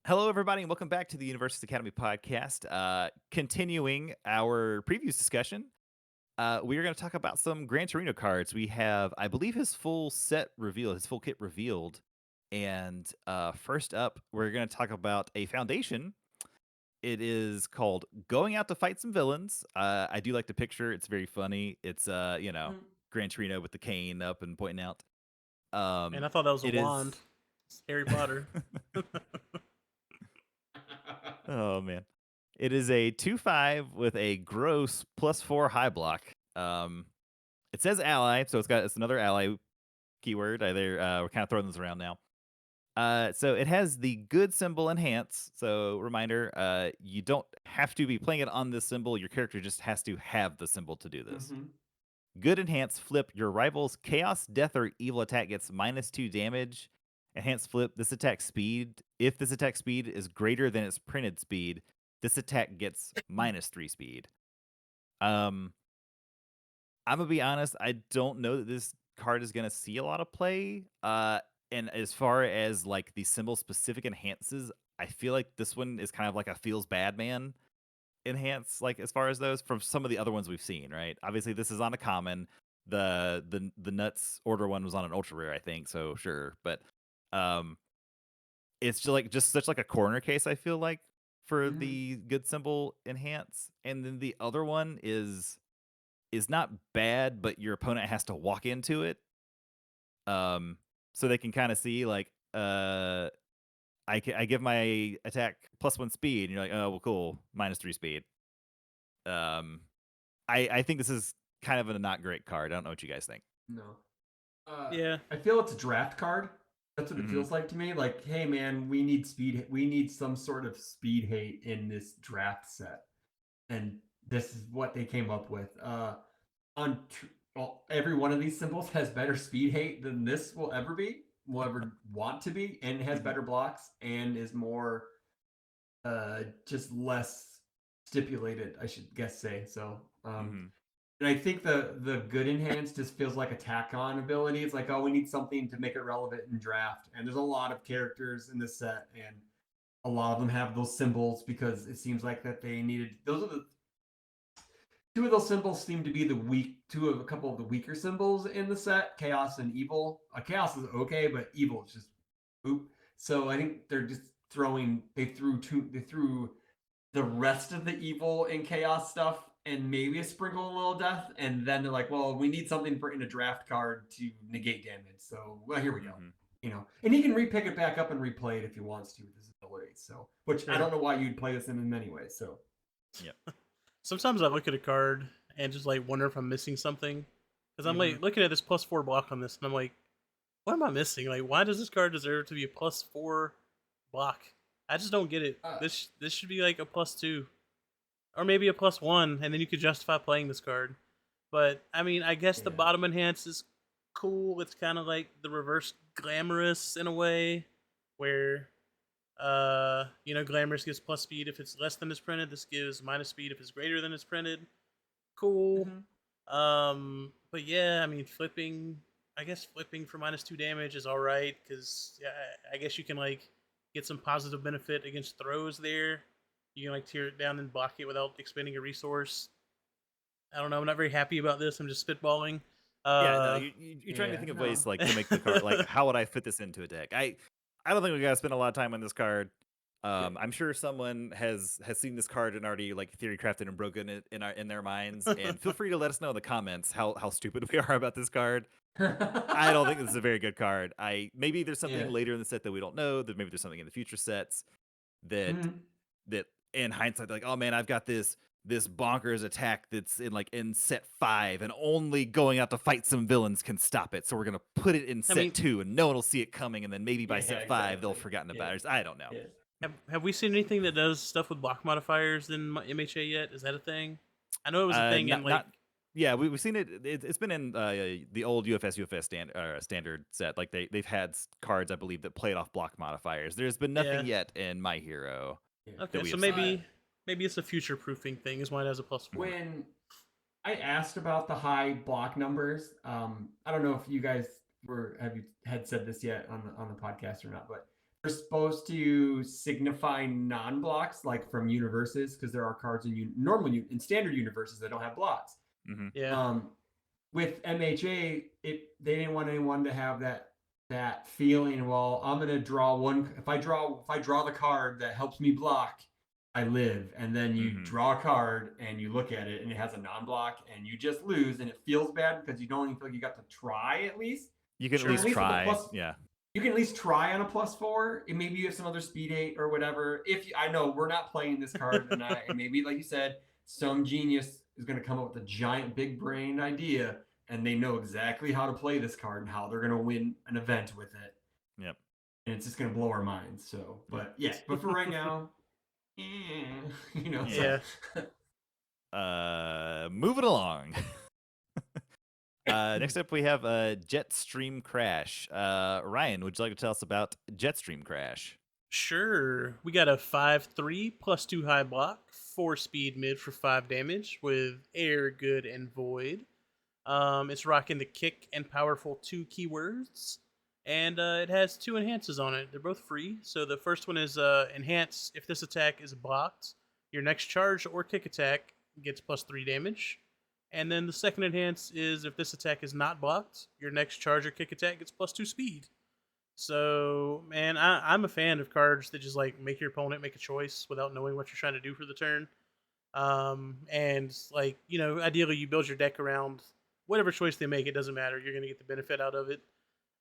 Hello, everybody, and welcome back to the Universes Academy podcast. Continuing our previous discussion, we are going to talk about some Gran Torino cards. We have, I believe, his full set revealed, his full kit revealed. And first up, we're going to talk about a foundation. It is called Going Out to Fight Some Villains. I do like the picture. It's very funny. It's, Mm. Gran Torino with the cane up and pointing out. And I thought that was a It is. wand. It's Harry Potter. Oh man. It is a 2/5 with a gross +4 high block. It says ally, so it's another ally keyword. We're kind of throwing this around now. So it has the good symbol enhance. So reminder, you don't have to be playing it on this symbol. Your character just has to have the symbol to do this. Mm-hmm. Good enhance flip. Your rival's chaos, death, or evil attack gets -2 damage. Enhance flip. This attack speed. If this attack speed is greater than its printed speed, this attack gets -3 speed. I'm gonna be honest. I don't know that this card is gonna see a lot of play. And as far as like the symbol specific enhances, I feel like this one is kind of like a feels bad man enhance, like as far as those from some of the other ones we've seen, right? Obviously, this is on a common. The nuts order one was on an ultra rare, I think. So sure, but um, it's just such like a corner case. I feel like for Mm-hmm. the good symbol enhance, and then the other one is not bad, but your opponent has to walk into it, so they can kind of see like I give my attack +1 speed, and you're like, oh well, cool, -3 speed. Um, I think this is kind of a not great card. I don't know what you guys think. No. Uh, Yeah. I feel it's a draft card. That's what it Mhm. feels like to me. Like, hey man, we need speed. We need some sort of speed hate in this draft set, and this is what they came up with. Well, every one of these symbols has better speed hate than this will ever want to be, and it has better blocks and is more, just less stipulated. I should guess say so. Mhm. And I think the good enhance just feels like a tack on ability. It's like, oh, we need something to make it relevant in draft. And there's a lot of characters in this set, and a lot of them have those symbols because it seems like that they needed. Those are the two of those symbols seem to be a couple of the weaker symbols in the set, chaos and evil. Chaos is okay, but evil is just oop. So I think they're just they threw the rest of the evil and chaos stuff and maybe a sprinkle a little death, and then they're like, well, we need something in a draft card to negate damage. So well, here we go. Mhm. And he can repick it back up and replay it if he wants to with his ability. So, which I Sure. don't know why you'd play this in many ways. So, Yep. Sometimes I look at a card and just like wonder if I'm missing something. Because I'm Mhm. like looking at this +4 block on this, and I'm like, what am I missing? Like, why does this card deserve to be a +4 block? I just don't get it. Uh, This should be like a +2. Or maybe a +1, and then you could justify playing this card. But I mean, I guess the yeah. bottom enhance is cool. It's kind of like the reverse glamorous in a way, where glamorous gives plus speed if it's less than is printed. This gives minus speed if it's greater than is printed. Cool. Mhm. But yeah, I mean, I guess flipping for -2 damage is all right because yeah, I guess you can like get some positive benefit against throws there. You can like tear it down and block it without expending a resource. I don't know. I'm not very happy about this. I'm just spitballing. Yeah, no, Uh, you're trying to Yeah. think of No. ways like to make the card like how would I fit this into a deck? I don't think we gotta spend a lot of time on this card. Yeah. I'm sure someone has seen this card and already like theory crafted and broken it in their minds. And feel free to let us know in the comments how stupid we are about this card. I don't think this is a very good card. Maybe there's something Yeah. later in the set that we don't know. That maybe there's something in the future sets that Mhm. that in hindsight, like, oh man, I've got this bonkers attack that's in set 5, and only going out to fight some villains can stop it. So we're gonna put it in I set mean, 2, and no one will see it coming, and then maybe by Yeah. set 5 they'll have Exactly. forgotten Yeah. about it. I don't know. Yeah. have we seen anything that does stuff with block modifiers in MHA yet? Is that a thing? I know it was a thing in like Not yeah, we've seen it. It's been in the old UFS standard set. Like they've had cards, I believe, that played off block modifiers. There's been nothing yeah. yet in My Hero Yeah. that Okay, we so have seen. maybe it's a future proofing thing. Is why it has a +4. When I asked about the high block numbers, I don't know if you guys had said this yet on the podcast or not, but They're supposed to signify non-blocks, like from universes, because there are cards in in standard universes that don't have blocks. Mm-hmm. Yeah. With MHA, they didn't want anyone to have that feeling. Well, I'm gonna draw one. If I draw the card that helps me block, I live. And then you Mm-hmm. draw a card and you look at it and it has a non-block and you just lose and it feels bad because you don't even feel like you got to try at least. You can Sure. at least With the try. plus, Yeah. you can at least try on a +4, and maybe you have some other speed 8 or whatever. I know we're not playing this card, and maybe like you said, some genius is going to come up with a giant big brain idea, and they know exactly how to play this card and how they're going to win an event with it. Yep. And it's just going to blow our minds. So, but but for right now, you know. Yeah. Moving along. Next up, we have Jetstream Crash. Ryan, would you like to tell us about Jetstream Crash? Sure. We got a 5/3 +2 high block, 4 speed mid for 5 damage with air, good, and void. It's rocking the kick and powerful 2 keywords, and it has 2 enhances on it. They're both free. So the first one is enhance. If this attack is blocked, your next charge or kick attack gets +3 damage. And then the second enhance is if this attack is not blocked, your next charge or kick attack gets +2 speed. So, man, I'm a fan of cards that just like make your opponent make a choice without knowing what you're trying to do for the turn. And like, ideally you build your deck around whatever choice they make. It doesn't matter. You're gonna get the benefit out of it.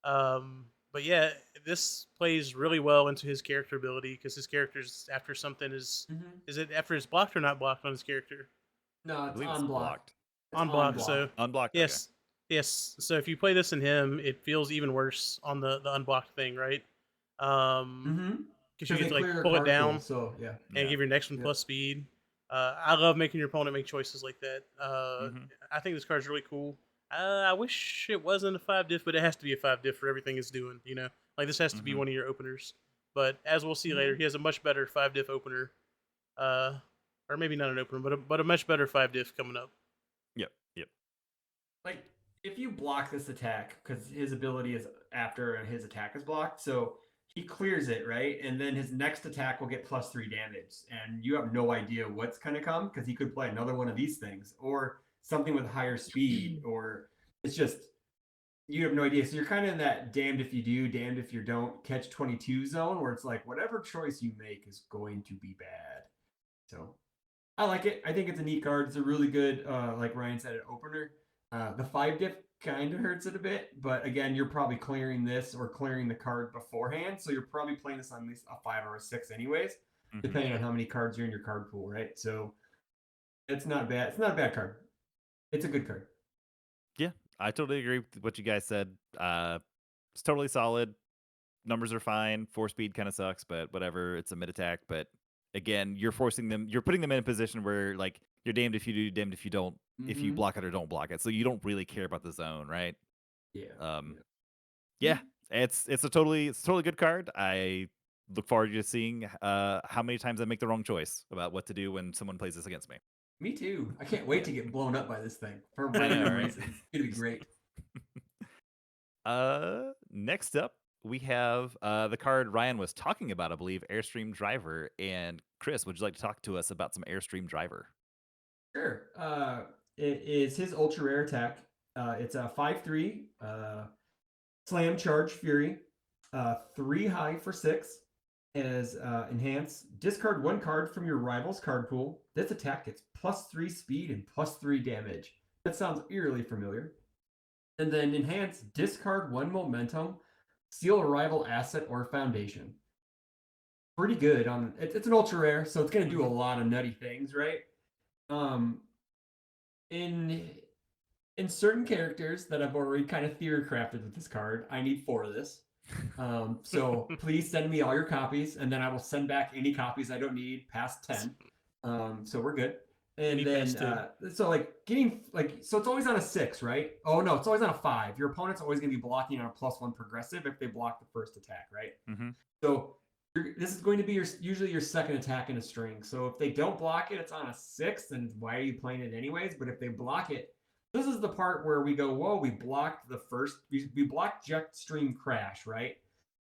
But yeah, this plays really well into his character ability because his character's after something is it after it's blocked or not blocked on his character? No, I it's believe it's unblocked. It's Unblocked. So Unblocked. yes, yes. So if you play this in him, it feels even worse on the unblocked thing, right? Because you get to like pull it down So yeah. and give your next one plus speed. I love making your opponent make choices like that. I think this card's really cool. I wish it wasn't a 5 diff, but it has to be a 5 diff for everything it's doing. Like this has to be one of your openers. But as we'll see later, he has a much better 5 diff opener, or maybe not an opener, but a much better 5 diff coming up. Yep. Like if you block this attack, because his ability is after his attack is blocked, so he clears it, right? And then his next attack will get +3 damage. And you have no idea what's gonna come because he could play another one of these things or something with higher speed, or it's just you have no idea. So you're kind of in that damned if you do, damned if you don't catch-22 zone where it's like whatever choice you make is going to be bad. So I like it. I think it's a neat card. It's a really good, like Ryan said, an opener. The 5 diff kind of hurts it a bit, but again, you're probably clearing this or clearing the card beforehand, so you're probably playing this on at least a 5 or a 6 anyways, depending on how many cards are in your card pool, right? So it's not bad. It's not a bad card. It's a good card. Yeah, I totally agree with what you guys said. It's totally solid. Numbers are fine. 4 speed kind of sucks, but whatever. It's a mid attack, but again, you're putting them in a position where like you're damned if you do, damned if you don't, if you block it or don't block it. So you don't really care about the zone, right? Yeah. Yeah, it's a totally good card. I look forward to seeing how many times I make the wrong choice about what to do when someone plays this against me. Me too. I can't wait to get blown up by this thing for I know, random right? reasons. It's gonna be great. Next up, we have the card Ryan was talking about, I believe, Airstream Driver. And Chris, would you like to talk to us about some Airstream Driver? Sure. It is his ultra rare attack. It's a 5/3 slam charge fury. 3 high for 6. As enhance, discard 1 card from your rival's card pool. This attack gets +3 speed and +3 damage. That sounds eerily familiar. And then enhance, discard 1 momentum, seal a rival asset or foundation. Pretty good on it's an ultra rare, so it's gonna do a lot of nutty things, right? In certain characters that I've already kind of theory crafted with this card, I need 4 of this. So please send me all your copies, and then I will send back any copies I don't need past 10. So we're good. And then so like getting like so it's always on a 6, right? Oh no, it's always on a 5. Your opponent's always going to be blocking on a +1 progressive if they block the first attack, right? So this is going to be usually your second attack in a string. So if they don't block it, it's on a 6, and why are you playing it anyways? But if they block it, this is the part where we go, whoa, we blocked the first, we blocked Jetstream Crash, right?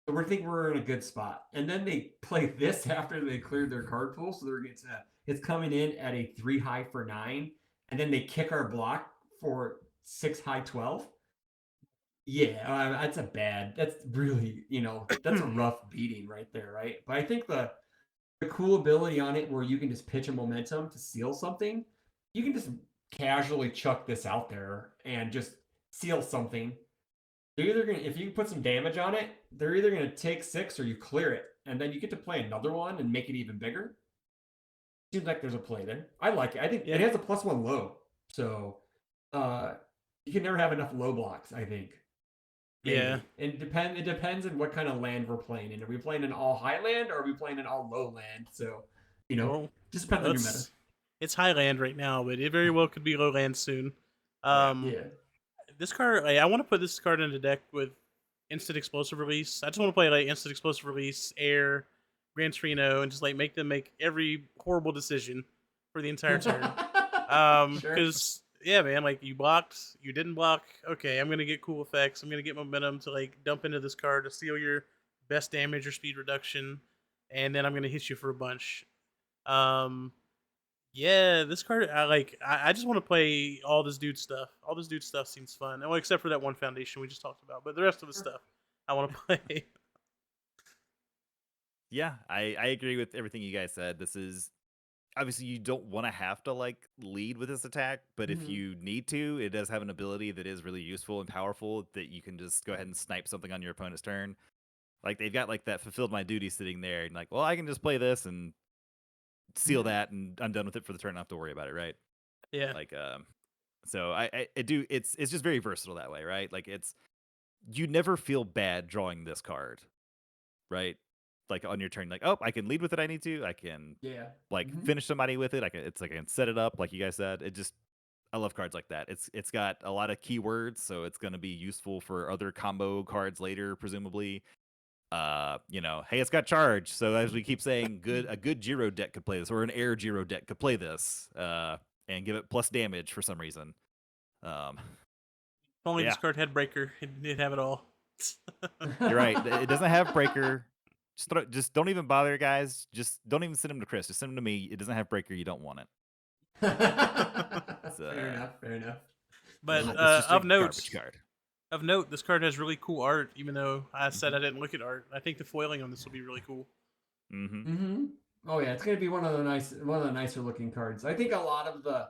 So we think we're in a good spot. And then they play this after they cleared their card pool. So it's coming in at a 3 high for 9. And then they kick our block for 6 high 12. Yeah, that's really, that's a rough beating right there, right? But I think the cool ability on it where you can just pitch a momentum to seal something, you can just casually chuck this out there and just seal something. They're either gonna, if you put some damage on it, they're either gonna take 6 or you clear it, and then you get to play another one and make it even bigger. Seems like there's a play there. I like it. I think it has a +1 low, so you can never have enough low blocks. I think. Maybe. Yeah. It depends on what kind of land we're playing in. Are we playing an all high land or are we playing an all low land? So, just depends on your meta. It's high land right now, but it very well could be low land soon. This card, I want to put this card in the deck with instant explosive release. I just want to play like instant explosive release, air, Gran Torino, and just like make them make every horrible decision for the entire turn. Because yeah, man, like you blocked, you didn't block. Okay, I'm gonna get cool effects. I'm gonna get momentum to like dump into this card to steal your best damage or speed reduction, and then I'm gonna hit you for a bunch. Yeah, this card, I just want to play all this dude stuff. All this dude stuff seems fun. Well, except for that one foundation we just talked about. But the rest of the stuff, I want to play. Yeah, I agree with everything you guys said. This is obviously you don't want to have to like lead with this attack, but if you need to, it does have an ability that is really useful and powerful that you can just go ahead and snipe something on your opponent's turn. Like they've got like that fulfilled my duty sitting there, and like, well, I can just play this and seal that, and I'm done with it for the turn. I don't have to worry about it, right? Yeah. Like, so I do. It's just very versatile that way, right? Like you never feel bad drawing this card, right? Like on your turn, like, oh, I can lead with it. I need to. I can, finish somebody with it. I can set it up, like you guys said. I love cards like that. It's got a lot of keywords, so it's going to be useful for other combo cards later, presumably. Hey, it's got charge. So as we keep saying, a good Giro deck could play this, or an air Giro deck could play this, and give it plus damage for some reason. If only this card had breaker, it'd have it all. You're right. It doesn't have breaker. Just don't even bother, guys. Just don't even send him to Chris. Just send him to me. It doesn't have breaker. You don't want it. Fair enough. But of note, this card has really cool art. Even though I said I didn't look at art, I think the foiling on this will be really cool. Oh yeah, it's gonna be one of the nicer looking cards. I think a lot of the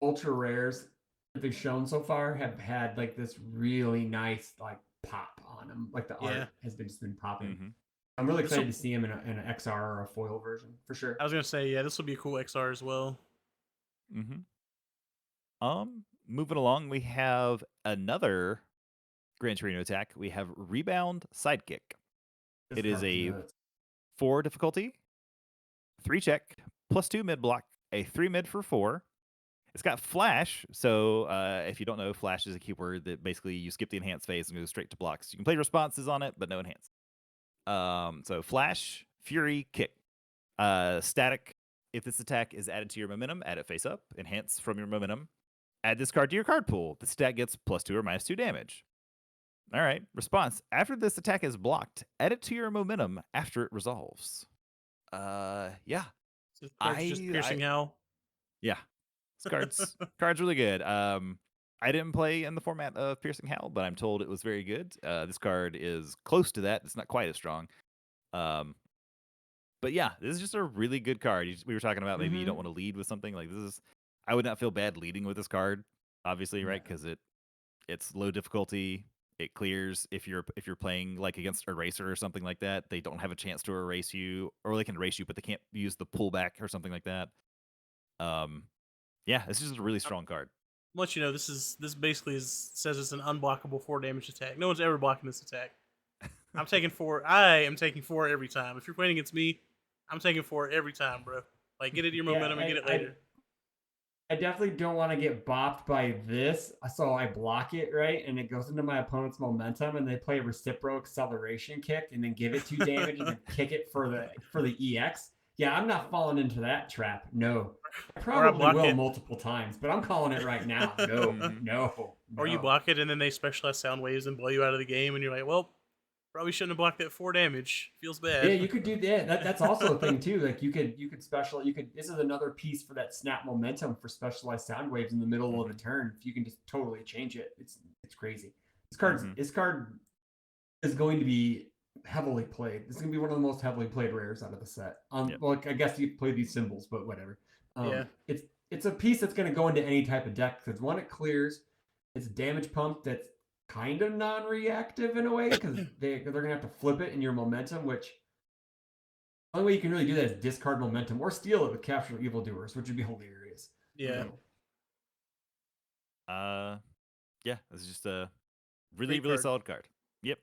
ultra rares that they've shown so far have had like this really nice like pop on them. Like the art has just been popping. I'm really excited to see him in an XR or a foil version for sure. I was gonna say, yeah, this will be a cool XR as well. Moving along, we have another Gran Torino attack. We have Rebound Sidekick. It is a 4 difficulty, 3 check, +2 mid block, a 3 mid for 4. It's got flash, so if you don't know, flash is a keyword that basically you skip the enhance phase and go straight to blocks. You can play responses on it, but no enhance. So flash, fury, kick. Static. If this attack is added to your momentum, add it face up. Enhance from your momentum. Add this card to your card pool. The stat gets +2 or -2 damage. All right. Response. After this attack is blocked, add it to your momentum after it resolves. Yeah. So just piercing hell. Yeah. This card's really good. I didn't play in the format of Piercing Howl, but I'm told it was very good. This card is close to that. It's not quite as strong. But yeah, this is just a really good card. We were talking about maybe you don't want to lead with something like this. I would not feel bad leading with this card, obviously, right? Because it's low difficulty. It clears if you're playing like against Eraser or something like that. They don't have a chance to erase you, or they can erase you, but they can't use the pullback or something like that. Yeah, this is a really strong card. Once you know, this basically says it's an unblockable 4 damage attack. No one's ever blocking this attack. I'm taking 4. I am taking 4 every time. If you're playing against me, I'm taking 4 every time, bro. Like, get it your momentum and get it later. I definitely don't want to get bopped by this, so I block it, right? And it goes into my opponent's momentum, and they play a reciprocal acceleration kick, and then give it 2 damage, and then kick it for the EX. Yeah, I'm not falling into that trap. No. I probably will multiple times, but I'm calling it right now. No. Or you block it, and then they specialize sound waves and blow you out of the game, and you're like, well, Probably shouldn't have blocked that 4 damage. Feels Yeah, bad. you could do that. That's also a thing too. Like you could this is another piece for that snap momentum for specialized sound waves in the middle of a turn. If you can just totally change it, it's crazy. This card is going to be heavily played. This is going to be one of the most heavily played rares out of the set. Well, I guess you play these symbols, but whatever. Yeah. It's a piece that's going to go into any type of deck because one, it clears. It's a damage pump that's kind of non-reactive in a way because they're going to have to flip it in your momentum, which the only way you can really do that is discard momentum or steal it with Capture Evildoers, which would be hilarious. Yeah. Yeah, this is just a really, Great really card. solid card. Yep.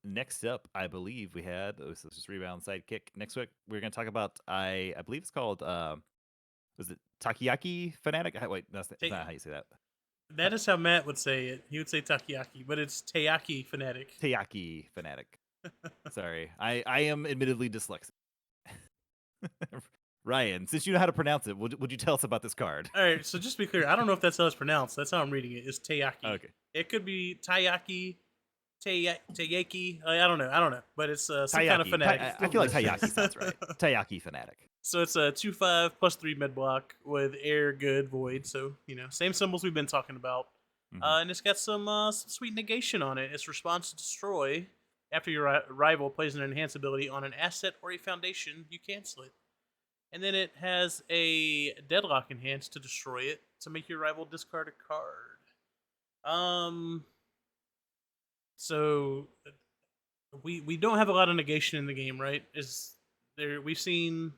Next up, I believe we had this is Rebound Sidekick. Next week we're gonna talk about I believe it's called was it Taiyaki Fanatic? Wait, that's not how you say that. That is how Matt would say it. He would say Taiyaki, but it's Taiyaki Fanatic. Taiyaki Fanatic. Sorry, I am admittedly dyslexic. Ryan, since you know how to pronounce it, would you tell us about this card? All right, so just to be clear, I don't know if that's how it's pronounced. That's how I'm reading it. It's Taiyaki. Okay. It could be Taiyaki, Taiyaki. I don't know, but it's some kind of Taiyaki. fanatic. I feel like Taiyaki sounds right. Taiyaki Fanatic. So it's a 2/5 +3 med block with air, good, void. So same symbols we've been talking about. And it's got some sweet negation on it. Its response to destroy after your rival plays an enhance ability on an asset or a foundation, you cancel it. And then it has a deadlock enhance to destroy it to make your rival discard a card. So we don't have a lot of negation in the game, right? We've seen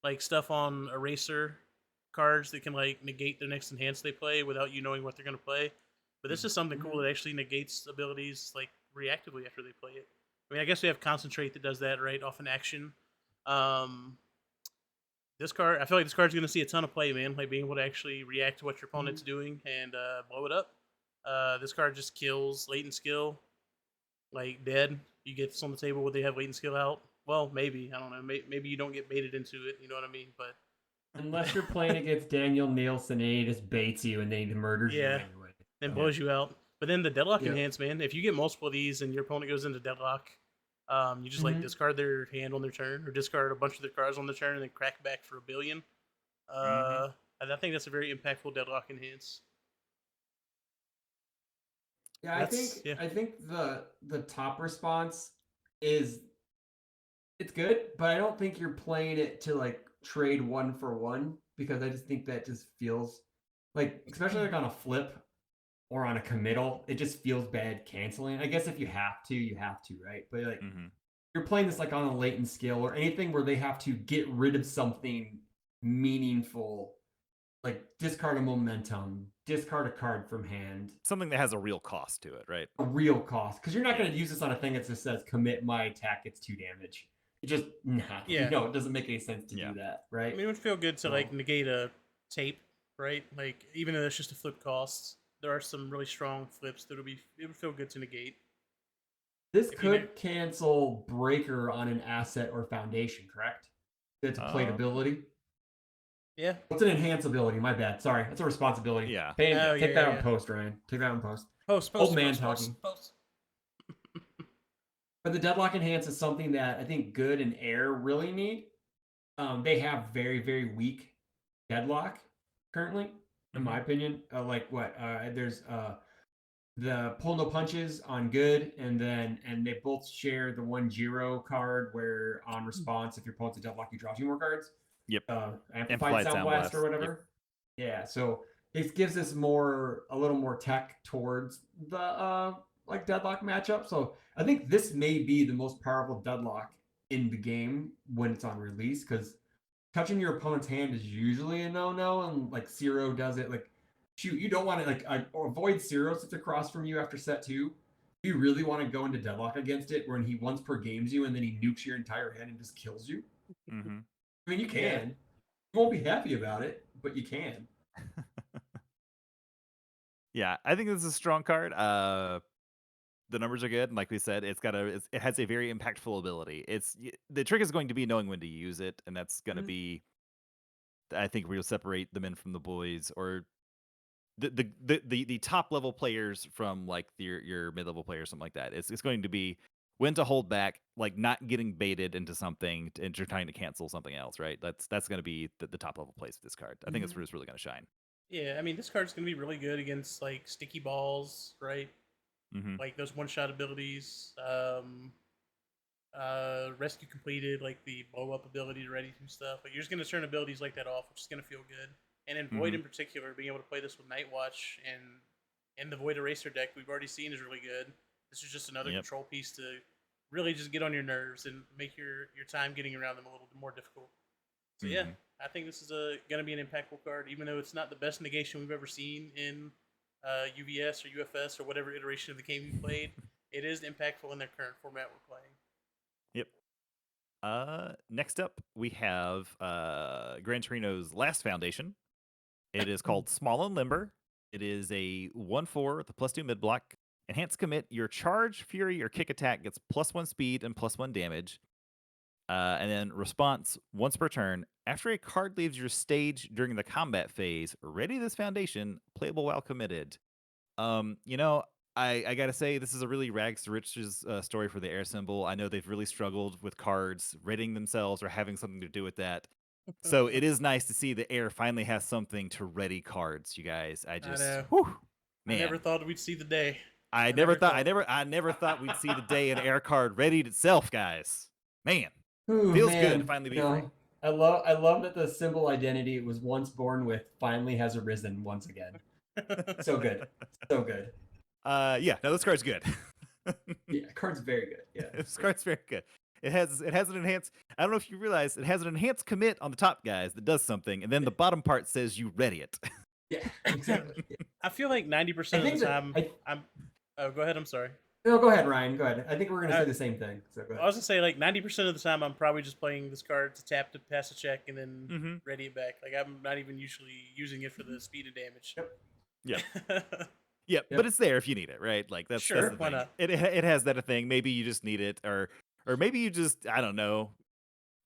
like stuff on eraser cards that can like negate the next enhance they play without you knowing what they're gonna play. But this is something cool that actually negates abilities like reactively after they play it. I mean, I guess we have concentrate that does that right off an action. This card, I feel like this card's going to see a ton of play, man. Like being able to actually react to what your opponent's doing and blow it up. This card just kills latent skill, like dead. You get this on the table where they have latent skill out. Well, maybe, I don't know. Maybe you don't get baited into it. You know what I mean? But unless you're playing against Daniel Nielsen, and he just baits you and then he murders you anyway. Then blows you out. But then the deadlock enhance, man. If you get multiple of these and your opponent goes into deadlock, you just like discard their hand on their turn, or discard a bunch of their cards on their turn, and then crack back for $1 billion. And I think that's a very impactful deadlock enhance. Yeah, I think the top response is it's good, but I don't think you're playing it to like trade 1-for-1 because I just think that just feels like, especially like on a flip or on a committal, it just feels bad canceling. I guess if you have to, you have to, right? But like you're playing this like on a latent skill or anything where they have to get rid of something meaningful, like discard a momentum, discard a card from hand. Something that has a real cost to it, right? A real cost. Because you're not going to use this on a thing that just says commit my attack, it's 2 damage. It just, it doesn't make any sense to do that, right? I mean, it would feel good to like negate a tape, right? Like, even though it's just a flip cost, there are some really strong flips that it would feel good to negate. This could cancel Breaker on an asset or foundation, correct? It's a plate ability. Yeah. What's an enhance ability? My bad. Sorry. That's a responsibility. Yeah. Take that on post, Ryan. Take that on post. Old man talking. But the deadlock enhance is something that I think good and air really need. They have very, very weak deadlock currently, in my opinion. There's the pull no punches on good, and they both share the 1-0 card where on response, if your opponent's a deadlock, you draw 2 more cards. Yep. Amplified Sound Blast or whatever. Yep. Yeah, so it gives us a little more tech towards the like deadlock matchup. So I think this may be the most powerful deadlock in the game when it's on release, because touching your opponent's hand is usually a no-no, and like Zero does it. Like, shoot, you don't want to like avoid Zero sits across from you after set 2. You really want to go into deadlock against it when he once per games you and then he nukes your entire hand and just kills you. I mean, you can. Yeah. You won't be happy about it, but you can. Yeah, I think this is a strong card. The numbers are good, and like we said, it has a very impactful ability. The trick is going to be knowing when to use it, and that's going to be, I think, where you'll separate the men from the boys, or the top level players from like your mid level players, something like that. It's going to be when to hold back, like not getting baited into something and you're trying to cancel something else, right? That's going to be the top level plays with this card. I think that's where it's really going to shine. Yeah, I mean, this card's gonna be really good against like sticky balls, right? Mm-hmm. Like those one-shot abilities. Rescue completed, like the blow up ability to ready through stuff. Like you're just gonna turn abilities like that off, which is gonna feel good. And in Void in particular, being able to play this with Night Watch and the Void Eraser deck we've already seen is really good. This is just another control piece to really just get on your nerves and make your time getting around them a little more difficult. So yeah, I think this is gonna be an impactful card, even though it's not the best negation we've ever seen in UVS or UFS or whatever iteration of the game you played. It is impactful in their current format we're playing. Yep. Next up, we have Gran Torino's last foundation. It is called Small and Limber. It is a 1/4 with a +2 mid block. Enhance commit. Your charge, fury, or kick attack gets +1 speed and +1 damage. And then response once per turn. After a card leaves your stage during the combat phase, ready this foundation, playable while committed. You know, I gotta say, this is a really rags to riches story for the air symbol. I know they've really struggled with cards readying themselves or having something to do with that. So it is nice to see the air finally has something to ready cards, you guys. I know. whew, man. I never thought we'd see the day. I never thought we'd see the day an air card readied itself, guys. Man. Ooh, Feels man. good to finally be free. I love that the symbol identity it was once born with finally has arisen once again. So good. So good. Yeah, no, this card's good. Yeah, card's very good. Yeah. This card's very good. It has an enhanced. I don't know if you realize it has an enhanced commit on the top, guys, that does something, and then the bottom part says you ready it. Yeah, exactly. Yeah. I feel like 90% of the time I'm. Oh, go ahead. I'm sorry. No, go ahead, Ryan. Go ahead. I think we're gonna say the same thing. So go ahead. I was gonna say like 90% of the time I'm probably just playing this card to tap to pass a check and then ready it back. Like I'm not even usually using it for the speed and damage. Yep. Yep, but it's there if you need it, right? Like that's sure. That's the Why thing. not? It has that a thing. Maybe you just need it, or maybe you just I don't know.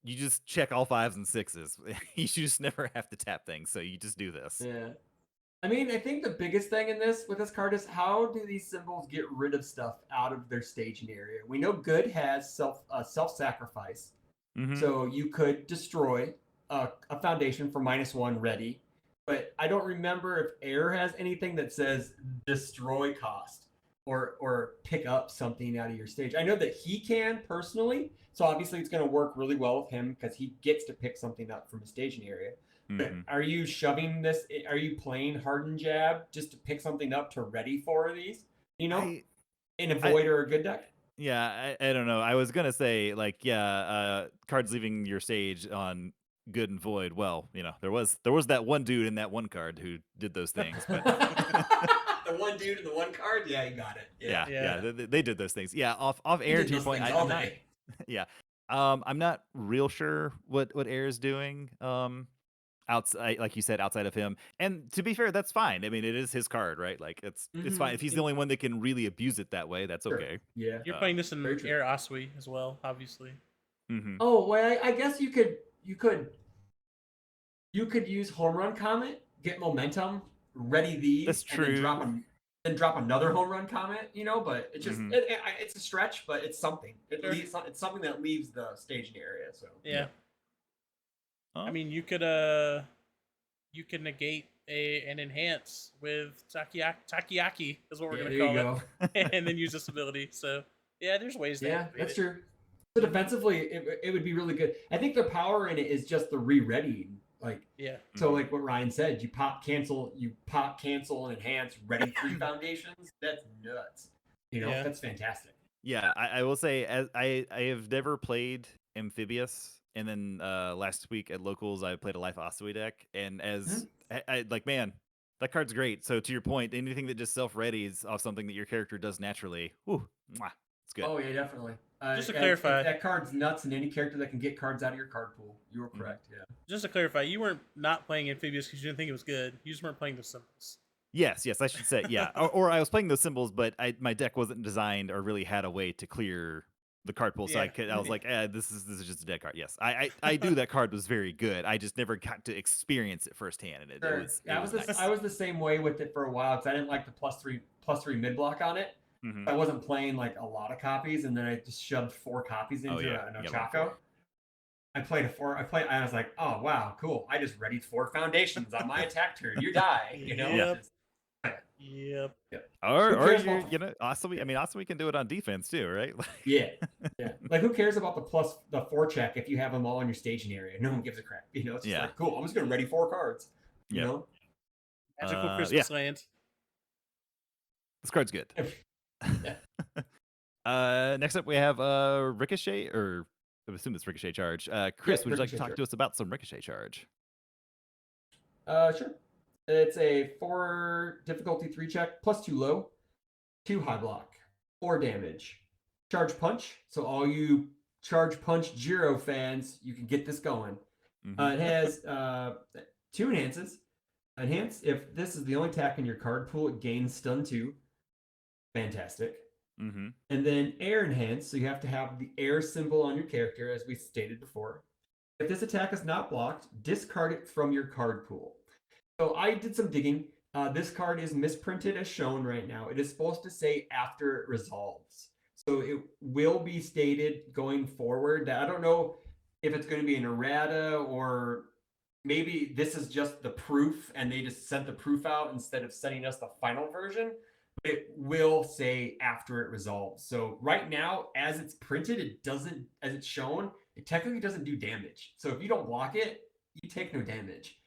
You just check all 5s and 6s. You just never have to tap things, so you just do this. Yeah. I mean, I think the biggest thing in this with this card is how do these symbols get rid of stuff out of their staging area? We know good has self-sacrifice, so you could destroy a foundation for -1 ready, but I don't remember if air has anything that says destroy cost or pick up something out of your stage. I know that he can personally, so obviously it's going to work really well with him because he gets to pick something up from a staging area. Are you shoving this? Are you playing hardened jab just to pick something up to ready for these? You know, in a void or a good deck? Yeah, I don't know. I was gonna say like cards leaving your stage on good and void. Well, you know, there was that one dude in that one card who did those things. But the one dude in the one card, yeah, you got it. Yeah. They did those things. Yeah, off air to your point. I'm not, yeah, I'm not real sure what air is doing. Outside, like you said, outside of him, and to be fair, that's fine. I mean, it is his card, right? Like it's fine if he's the only one that can really abuse it that way. That's okay. Yeah, you're playing this in Air Asui as well, obviously. Oh well, I guess you could use Home Run Comet, get momentum, ready these, that's true. And then drop another Home Run Comet. You know, but it's just it's a stretch, but it's something. It's something that leaves the staging area. So yeah. I mean, you could negate an enhance with Taiyaki is what we're gonna call it, and then use this ability. So yeah, there's ways. That's true. So defensively, it would be really good. I think the power in it is just the re-readying. Like So like what Ryan said, you pop cancel and enhance ready 3 foundations. That's nuts. You know, that's fantastic. Yeah, I will say as I have never played Amphibious. And then last week at locals, I played a Life Asui deck, and as I like, man, that card's great. So to your point, anything that just self-readies off something that your character does naturally, it's good. Oh yeah, definitely. Just to clarify, that card's nuts, and any character that can get cards out of your card pool, you were correct. Yeah. Just to clarify, you weren't not playing Amphibious because you didn't think it was good. You just weren't playing the symbols. Yes, I should say, yeah. or I was playing those symbols, but my deck wasn't designed or really had a way to clear the card pool. So Yeah. I was like, this is just a dead card. Yes, I knew that card was very good. I just never got to experience it firsthand, and it Sure. was nice. I was the same way with it for a while because I didn't like the +3 mid block on it. Mhm. I wasn't playing like a lot of copies, and then I just shoved 4 copies into an Yeah, Ochako. I played a 4. I was like, oh wow, cool. I just readied 4 foundations on my attack turn. You die. You know. Yep. Just- Yep. Or cares you're, about- you know, Asami. I mean, Asami can do it on defense too, right? Like, Yeah. Like who cares about the 4 check if you have them all in your staging area? No one gives a crap. You know, it's just like cool. I'm just gonna ready 4 cards. You Yep. know. Magical Christmas Land. This card's good. Next up we have Ricochet, or I assume it's Ricochet Charge. Chris, would you like to talk to us about some Ricochet Charge? Sure. It's a 4 difficulty 3 check +2 low, 2 high block, 4 damage, charge punch. So all you charge punch Jiro fans, you can get this going. It has 2 enhances. Enhance, if this is the only attack in your card pool, it gains stun 2. Fantastic. And then air enhance, so you have to have the air symbol on your character, as we stated before. If this attack is not blocked, discard it from your card pool. So I did some digging. This card is misprinted as shown right now. It is supposed to say after it resolves. So it will be stated going forward. I don't know if it's going to be an errata, or maybe this is just the proof and they just sent the proof out instead of sending us the final version. It will say after it resolves. So right now, as it's printed, it doesn't, as it's shown, it technically doesn't do damage. So if you don't block it, you take no damage.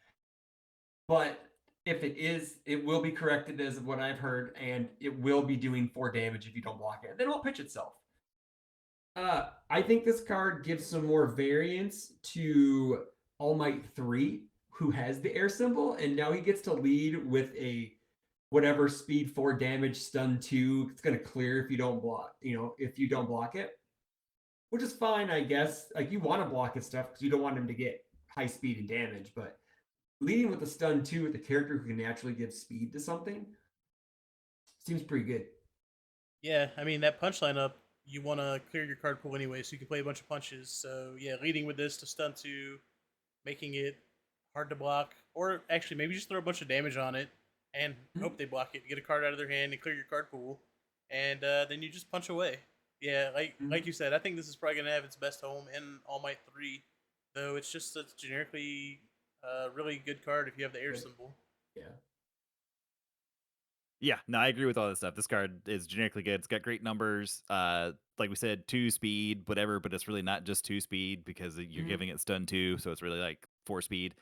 But if it is, it will be corrected as of what I've heard, and it will be doing 4 damage if you don't block it. Then it'll pitch itself. I think this card gives some more variance to All Might 3, who has the air symbol, and now he gets to lead with a whatever speed 4 damage stun 2. It's going to clear if you don't block, if you don't block it, which is fine, I guess. Like, you want to block his stuff because you don't want him to get high speed and damage, but leading with the stun 2 with the character who can naturally give speed to something seems pretty good. Yeah, I mean, that punch lineup, you want to clear your card pool anyway, so you can play a bunch of punches. So, yeah, leading with this to stun 2, making it hard to block, or actually maybe just throw a bunch of damage on it and hope they block it, get a card out of their hand and clear your card pool, and then you just punch away. Yeah, like you said, I think this is probably going to have its best home in All Might 3, though it's just a generically really good card if you have the air symbol. Yeah. Yeah, no, I agree with all this stuff. This card is generically good. It's got great numbers. Like we said, 2 speed, whatever, but it's really not just 2 speed because you're giving it stun 2, so it's really like 4 speed.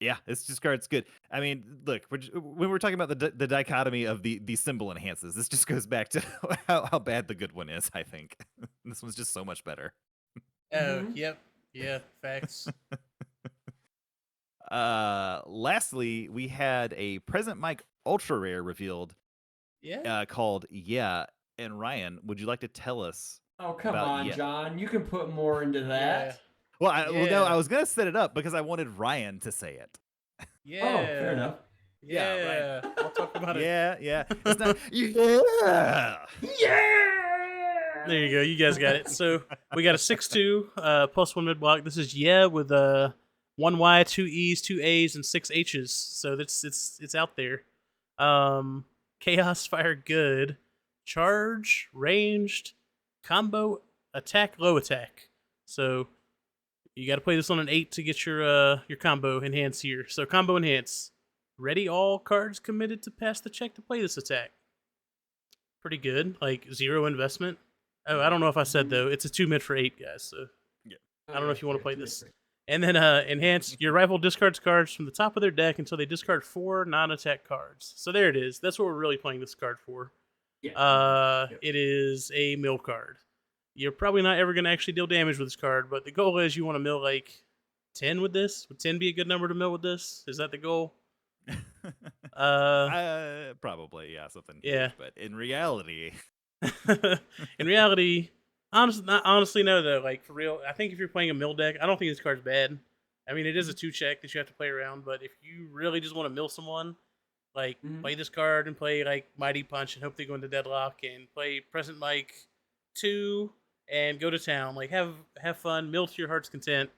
Yeah, this card's good. I mean, look, when we're talking about the dichotomy of the symbol enhances, this just goes back to how bad the good one is, I think. This one's just so much better. Oh, yep. Yeah, facts. Lastly, we had a Present Mic Ultra Rare revealed. Yeah. Called Yeah. And Ryan, would you like to tell us? Oh, come about on, Yeah? John. You can put more into that. Well, no, I was gonna set it up because I wanted Ryan to say it. Yeah. Oh, fair enough. Yeah. I'll talk about it. Yeah. It's not. Yeah. There you go. You guys got it. So we got a 6/2 +1 mid block. This is with 1 Y, 2 E's, 2 A's, and 6 H's. So it's out there. Chaos Fire good, charge, ranged, combo, attack, low attack. So you got to play this on an 8 to get your combo enhance here. So combo enhance. Ready all cards committed to pass the check to play this attack. Pretty good. Like 0 investment. Oh, I don't know if I said though. It's a 2 mid for 8, guys. So yeah. I don't know if you want to play this. And then enhance. Your rival discards cards from the top of their deck until they discard 4 non-attack cards. So there it is. That's what we're really playing this card for. Yeah. It is a mill card. You're probably not ever going to actually deal damage with this card, but the goal is you want to mill like 10 with this. Would 10 be a good number to mill with this? Is that the goal? Probably, yeah, something. Yeah. Huge, but in reality, honestly, no though. Like for real, I think if you're playing a mill deck, I don't think this card's bad. I mean, it is a 2 check that you have to play around, but if you really just want to mill someone, like play this card and play like Mighty Punch and hope they go into deadlock and play Present Mic 2 and go to town. Like have fun, mill to your heart's content.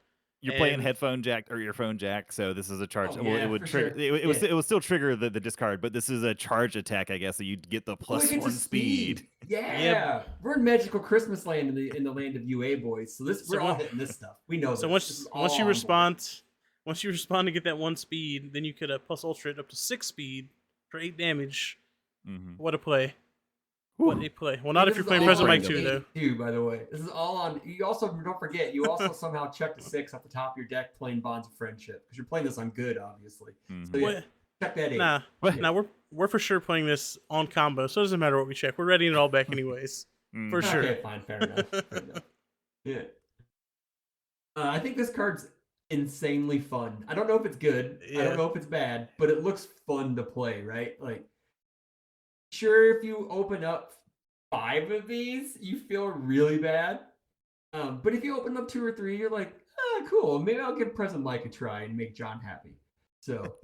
You're playing And headphone jack or your phone jack, so this is a charge. Oh Well, it yeah, would for trigger. sure. It would still trigger the discard, but this is a charge attack, I guess. So you'd get the Oh, it gets a +1 speed. Yeah, we're in magical Christmas land in the land of UA boys. So we're all hitting this stuff. We know so this. This is once all you on board. once you respond to get that 1 speed, then you could plus ultra it up to 6 speed for 8 damage. What a play. What a play. Well, not if you're playing Present Mike 2, though. Too, by the way. This is all on. You also, don't forget, you also somehow check the 6 at the top of your deck playing Bonds of Friendship, because you're playing this on good, obviously. So yeah, check that 8. Nah, we're for sure playing this on combo, so it doesn't matter what we check. We're readying it all back anyways. For sure. Okay, fine, fair enough. Yeah. I think this card's insanely fun. I don't know if it's good. I don't know if it's bad, but it looks fun to play, right? Like, sure, if you open up 5 of these, you feel really bad. But if you open up 2 or 3, you're like, cool. Maybe I'll give Present Mike a try and make John happy. So,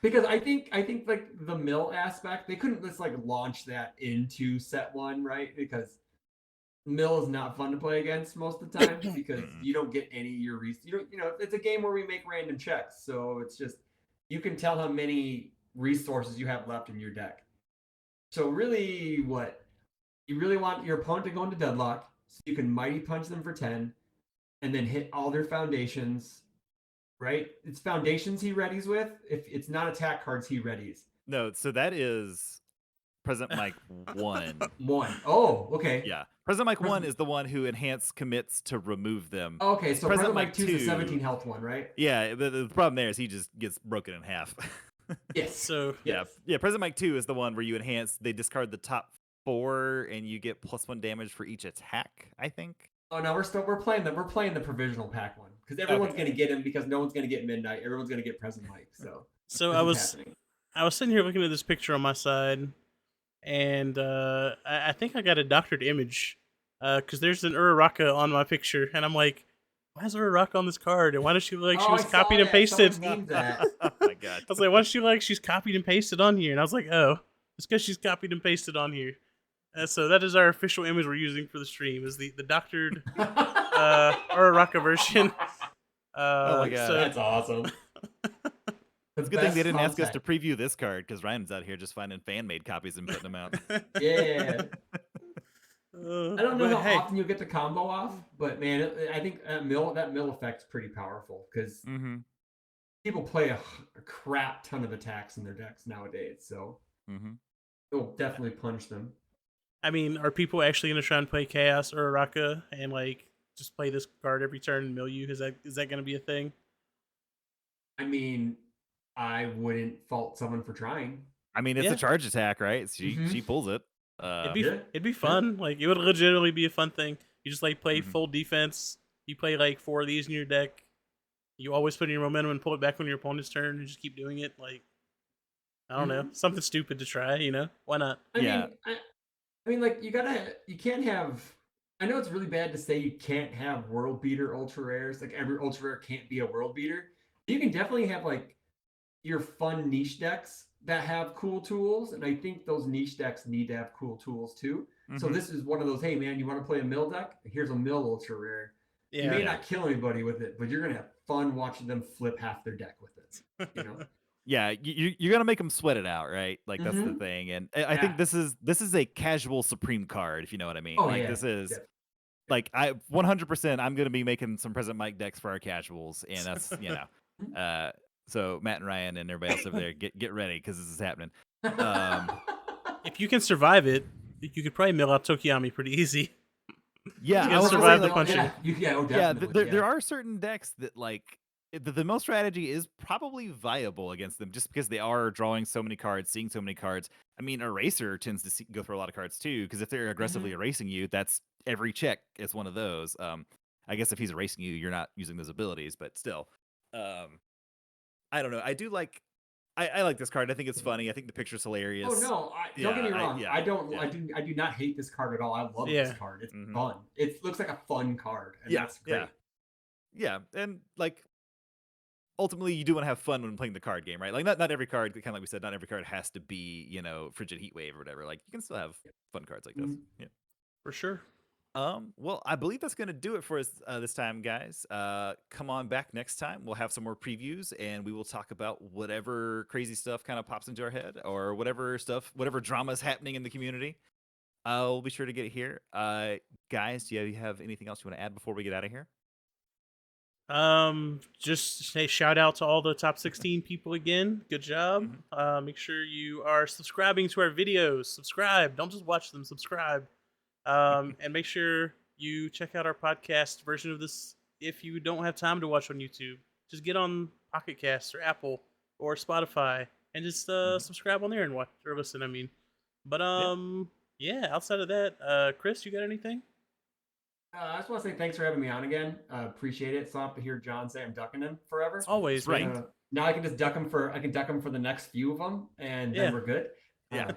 because I think like the mill aspect, they couldn't just like launch that into set 1, right? Because mill is not fun to play against most of the time because you don't get any of your it's a game where we make random checks, so it's just you can tell how many resources you have left in your deck. So really, what you really want your opponent to go into deadlock, so you can mighty punch them for 10, and then hit all their foundations. Right? It's foundations he readies with. If it's not attack cards, he readies. No, so that is Present Mike 1. 1. Oh, okay. Yeah. Present Mike 1 is the one who enhance commits to remove them. Okay, so Present Mike 2 is the 17 health one, right? Yeah, the problem there is he just gets broken in half. Yes. So yeah, Present Mike 2 is the one where you enhance, they discard the top 4 and you get +1 damage for each attack, I think. Oh no, we're playing the provisional pack one. Because everyone's gonna get him because no one's gonna get Midnight. Everyone's gonna get Present Mike. So I was sitting here looking at this picture on my side, and I think I got a doctored image. Because there's an Uraraka on my picture, and I'm like, why is Uraraka on this card? And why does she look like she was copied and pasted? Oh my god. I was like, why does she look like she's copied and pasted on here? And I was like, oh, it's because she's copied and pasted on here. So that is our official image we're using for the stream, is the doctored Uraraka version. Oh my god, that's awesome. It's a good thing they didn't ask us to preview this card, because Ryan's out here just finding fan-made copies and putting them out. Yeah. I don't know how often you'll get the combo off, but man, I think that mill effect's pretty powerful, because people play a crap ton of attacks in their decks nowadays, so it'll definitely punch them. I mean, are people actually going to try and play Chaos or Uraraka and like just play this card every turn and mill you? Is that going to be a thing? I mean, I wouldn't fault someone for trying. I mean, it's a charge attack, right? She pulls it. It'd be fun. Like, it would legitimately be a fun thing. You just like play full defense. You play like 4 of these in your deck. You always put in your momentum and pull it back on your opponent's turn and just keep doing it. Like, I don't know, something stupid to try. Why not? I mean, like, you can't have. I know it's really bad to say you can't have world beater ultra rares. Like, every ultra rare can't be a world beater. You can definitely have like your fun niche decks that have cool tools, and I think those niche decks need to have cool tools too. So this is one of those. Hey man, you want to play a mill deck? Here's a mill ultra rare. You may not kill anybody with it, but you're gonna have fun watching them flip half their deck with it. Yeah, you're gonna make them sweat it out, right? Like that's the thing, and I think this is a casual Supreme card, if you know what I mean. This is like 100%. I'm gonna be making some Present Mike decks for our casuals, and that's so Matt and Ryan and everybody else over there, get ready because this is happening. If you can survive it, you could probably mill out Tokiyami pretty easy. Yeah, you can survive the punching. There are certain decks that like. The mill strategy is probably viable against them just because they are drawing so many cards, seeing so many cards. I mean, Eraser tends to go through a lot of cards too, because if they're aggressively erasing you, that's every check is one of those. I guess if he's erasing you, you're not using those abilities, but still. I don't know. I do like. I like this card. I think it's funny. I think the picture's hilarious. Oh no! Don't get me wrong. I do not hate this card at all. I love this card. It's fun. It looks like a fun card, and that's great. Yeah, and like. Ultimately, you do want to have fun when playing the card game, right? Like, not every card, kind of like we said, not every card has to be, Frigid Heatwave or whatever. Like, you can still have fun cards like this. Yeah. For sure. Well, I believe that's going to do it for us this time, guys. Come on back next time. We'll have some more previews, and we will talk about whatever crazy stuff kind of pops into our head, or whatever drama is happening in the community. We'll be sure to get it here. Guys, do you have anything else you want to add before we get out of here? Just say shout out to all the top 16 people again. Good job. Make sure you are subscribing to our videos. Subscribe. Don't just watch them. Subscribe. And make sure you check out our podcast version of this if you don't have time to watch on YouTube. Just get on Pocket Cast or Apple or Spotify and just subscribe on there and watch or listen. I mean, but yeah. Outside of that, Chris, you got anything? I just want to say thanks for having me on again. Appreciate it. So I don't have to hear John say I'm ducking him forever. Always, Right. right? Now I can just duck him for the next few of them, and then we're good. Yeah.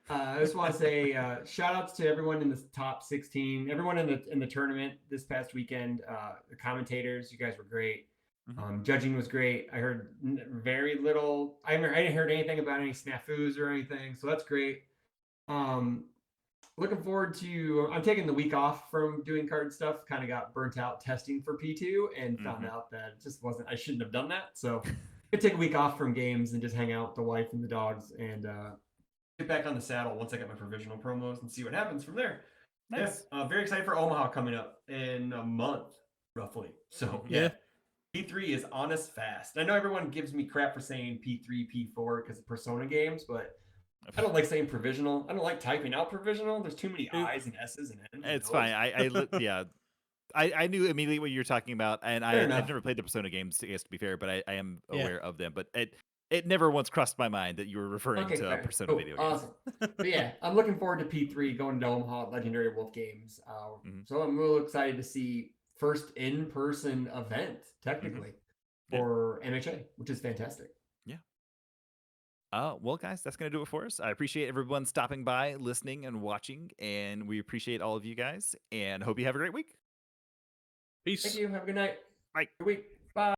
I just want to say shout outs to everyone in the top 16, everyone in the tournament this past weekend. The commentators, you guys were great. Judging was great. I heard very little. I didn't hear anything about any snafus or anything, so that's great. Looking forward to. I'm taking the week off from doing card stuff. Kind of got burnt out testing for P2 and found out that it just wasn't. I shouldn't have done that. So I'm gonna take a week off from games and just hang out with the wife and the dogs and get back on the saddle once I get my provisional promos and see what happens from there. Nice. Yeah, very excited for Omaha coming up in a month, roughly. So Yeah. P3 is on us fast. I know everyone gives me crap for saying P3, P4 because of Persona games, but I don't like saying provisional. I don't like typing out provisional. There's too many I's and S's and N's. It's fine. I knew immediately what you were talking about, and I've never played the Persona games, I guess, to be fair, but I am aware of them. But it never once crossed my mind that you were referring to Persona video games. Awesome. But yeah, I'm looking forward to P3 going to Omaha Legendary Wolf Games. So I'm really excited to see first in-person event, technically, for MHA, which is fantastic. Well, guys, that's going to do it for us. I appreciate everyone stopping by, listening, and watching, and we appreciate all of you guys, and hope you have a great week. Peace. Thank you. Have a good night. Bye. Good week.